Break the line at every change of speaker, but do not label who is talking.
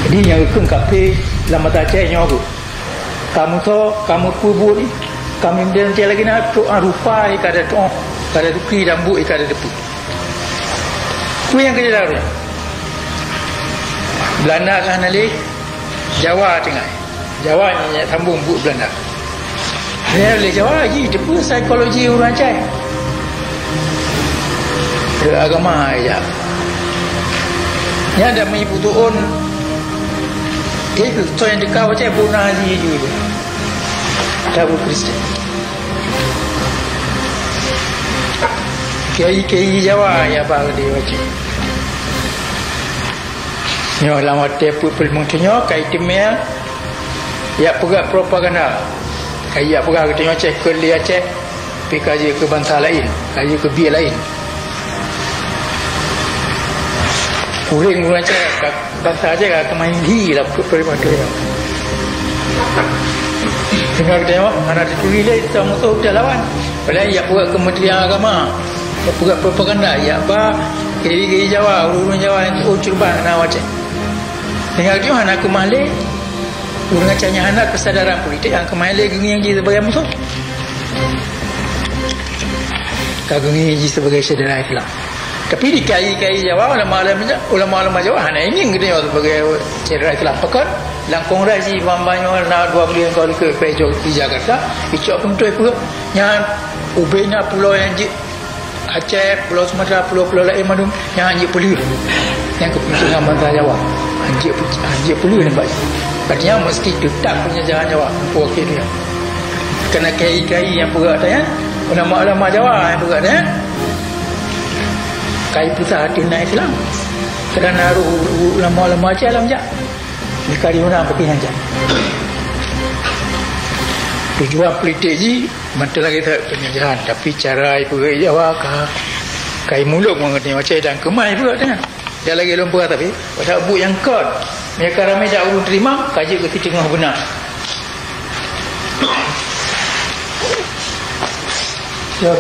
Jadi yang ikut kape lama tak cek nyogu. Kamu tu kamu kubur ni kami dia nanti lagi nak tu rupa ikada tu kada duki dan bu ikada depu. Tu yang kerja dah. Belanda kan ali Jawa tengah. Jawa ni sambung bu Belanda. Dia le Jawa lagi depu psikologi orang cai. Agama ya. Yang ada menyiputuun itu tu yang dikau cai punah ni juga. Tahu Kristen. Kiai Jawa ya baru dia baca. Nyo lama tepu pelmungkinyo kai timnya ya perak propaganda. Kai ya perak tengok cek ke dia cek pi kaji ke bangsa lain, kaji ke biar lain. Kuring guna cek bangsa aja ke main hi lah propaganda. Tengok tengok anak ditulis tamu tu dah lawan. Padahal ya perak Kementerian Agama. Perak propaganda ya apa kiai Jawa, urun Jawa yang curban nak wacak. Tengok dia anak kemale urang acanya anak kesadaran politik yang kemale gengi yang ji sebagai musuh. Kagungi ji sebagai saudara Islam. Tapi di kiai Jawa ulama Jawa hanya ini kita sebagai saudara Islam pekan langkong razi bambanyo na 2 bulan kali ke Pejo di Jakarta icok pun tu pula yang ubena pulau yang ji Aceh, Pulau Sumatera, pulau-pulau lain madum yang anjir pelu yang kepentingan bangsa Jawa anjir pelu ni baik artinya mesti tetap punya jalan Jawa wakil dia kena kiai-kiai yang perak ya ulama-ulama Jawa yang perak ya kai pusat hati Islam kerana ulama-ulama Aceh alam jak dikari orang berpihak jak tujuan politik ji mantul lagi tak penjajahan tapi cara ibu Jawa kai mulut mengerti macam dan kemai pula kan dia lagi lumpur tapi pada bu yang kod mereka ramai jak urun terima kaji ke tengah benar ya